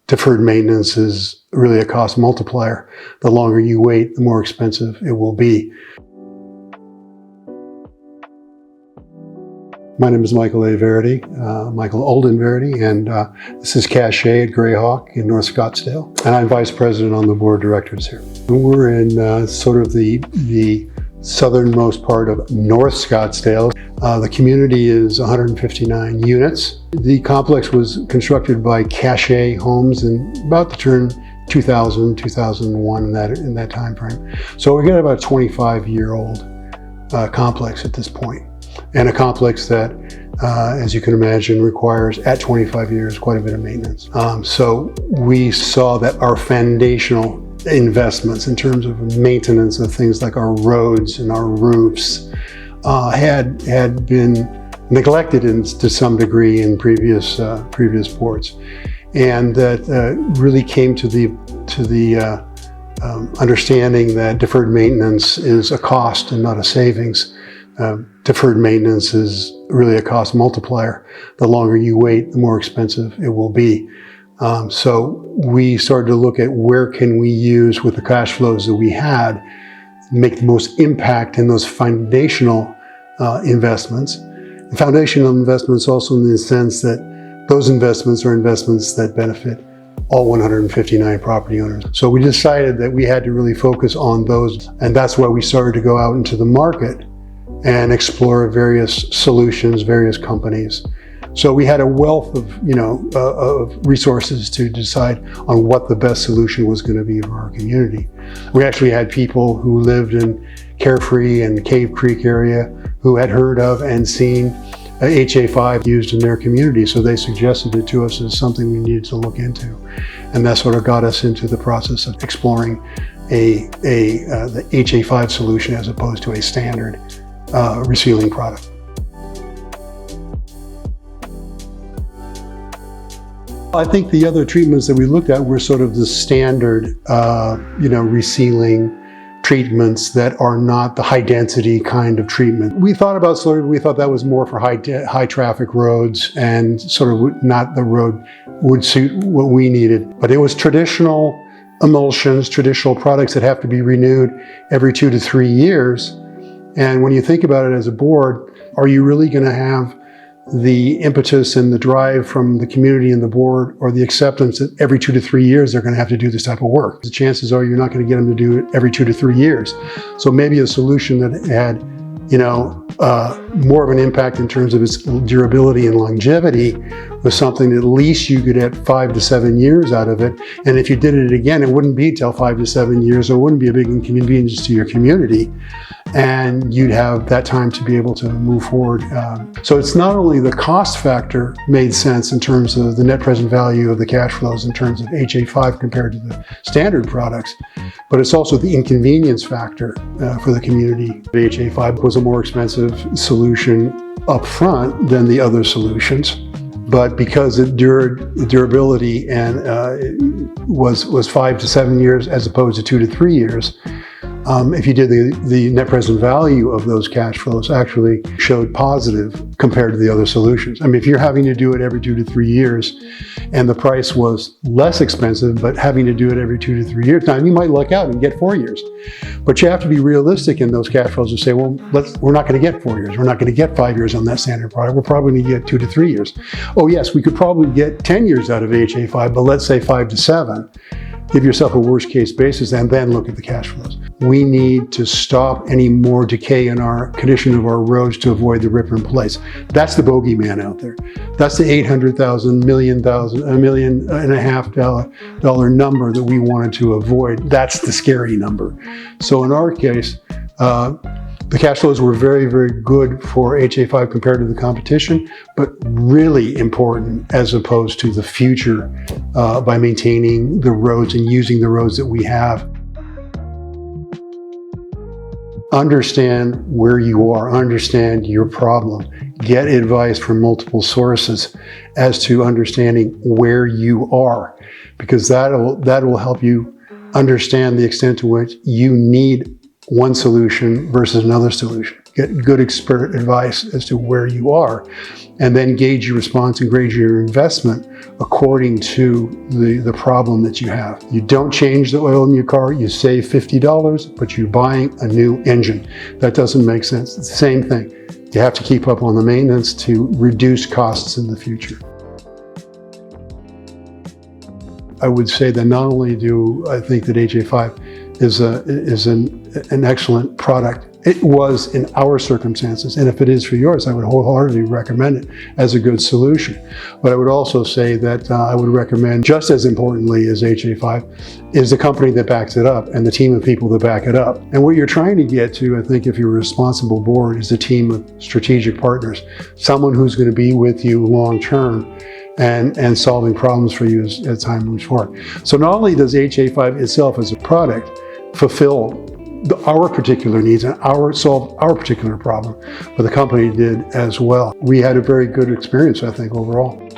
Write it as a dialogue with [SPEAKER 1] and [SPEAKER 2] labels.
[SPEAKER 1] deferred maintenance is really a cost multiplier. The longer you wait, the more expensive it will be. My name is Michael A. Verity, Michael Olden Verity, and this is Cachet at Greyhawk in North Scottsdale. And I'm Vice President on the Board of Directors here. We're in sort of the southernmost part of North Scottsdale. The community is 159 units. The complex was constructed by Cachet Homes in about the turn 2000, 2001 in that time frame. So we're getting about a 25-year-old complex at this point. And a complex that, as you can imagine, requires, at 25 years, quite a bit of maintenance. So we saw that our foundational investments in terms of maintenance of things like our roads and our roofs had been neglected to some degree in previous boards, and that really came to the understanding that deferred maintenance is a cost and not a savings. Deferred maintenance is really a cost multiplier. The longer you wait, the more expensive it will be. So we started to look at where can we use, with the cash flows that we had, make the most impact in those foundational investments. And foundational investments also in the sense that those investments are investments that benefit all 159 property owners. So we decided that we had to really focus on those, and that's why we started to go out into the market and explore various solutions, various companies. So we had a wealth of resources to decide on what the best solution was going to be for our community. We actually had people who lived in Carefree and Cave Creek area who had heard of and seen HA5 used in their community, so they suggested it to us as something we needed to look into. And that sort of got us into the process of exploring the HA5 solution as opposed to a standard resealing product. I think the other treatments that we looked at were sort of the standard, resealing treatments that are not the high density kind of treatment. We thought that was more for high traffic roads, and sort of not the road would suit what we needed. But it was traditional emulsions, traditional products that have to be renewed every 2 to 3 years. And when you think about it as a board, are you really going to have the impetus and the drive from the community and the board, or the acceptance that every 2 to 3 years they're going to have to do this type of work? The chances are you're not going to get them to do it every 2 to 3 years. So maybe a solution that had, more of an impact in terms of its durability and longevity was something that at least you could get 5 to 7 years out of it. And if you did it again, it wouldn't be till 5 to 7 years, so it wouldn't be a big inconvenience to your community. And you'd have that time to be able to move forward. So it's not only the cost factor made sense in terms of the net present value of the cash flows in terms of HA5 compared to the standard products, but it's also the inconvenience factor for the community. The HA5 was a more expensive solution up front than the other solutions, but because the durability and was 5 to 7 years as opposed to 2 to 3 years, if you did the net present value of those cash flows actually showed positive compared to the other solutions. I mean, if you're having to do it every 2 to 3 years and the price was less expensive, but having to do it every 2 to 3 years, now you might luck out and get 4 years. But you have to be realistic in those cash flows and say, well, we're not going to get 4 years. We're not going to get 5 years on that standard product. We're probably going to get 2 to 3 years. Oh yes, we could probably get 10 years out of HA5, but let's say 5 to 7. Give yourself a worst case basis and then look at the cash flows. We need to stop any more decay in our condition of our roads to avoid the rip and replace. That's the bogeyman out there. That's the $800,000, $1.5 million dollar number that we wanted to avoid. That's the scary number. So in our case, the cash flows were very, very good for HA5 compared to the competition, but really important as opposed to the future by maintaining the roads and using the roads that we have. Understand where you are, understand your problem, get advice from multiple sources as to understanding where you are, because that will help you understand the extent to which you need one solution versus another solution. get good expert advice as to where you are, and then gauge your response and grade your investment according to the problem that you have. You don't change the oil in your car, you save $50, but you're buying a new engine. That doesn't make sense. It's the same thing. You have to keep up on the maintenance to reduce costs in the future. I would say that not only do I think that HA5 is an excellent product, it was in our circumstances, and if it is for yours, I would wholeheartedly recommend it as a good solution. But I would also say that I would recommend, just as importantly as HA5, is the company that backs it up and the team of people that back it up. And what you're trying to get to, I think, if you're a responsible board, is a team of strategic partners, someone who's going to be with you long term and solving problems for you as time moves forward. So not only does HA5 itself as a product fulfill our particular needs and solve our particular problem, but the company did as well. We had a very good experience, I think, overall.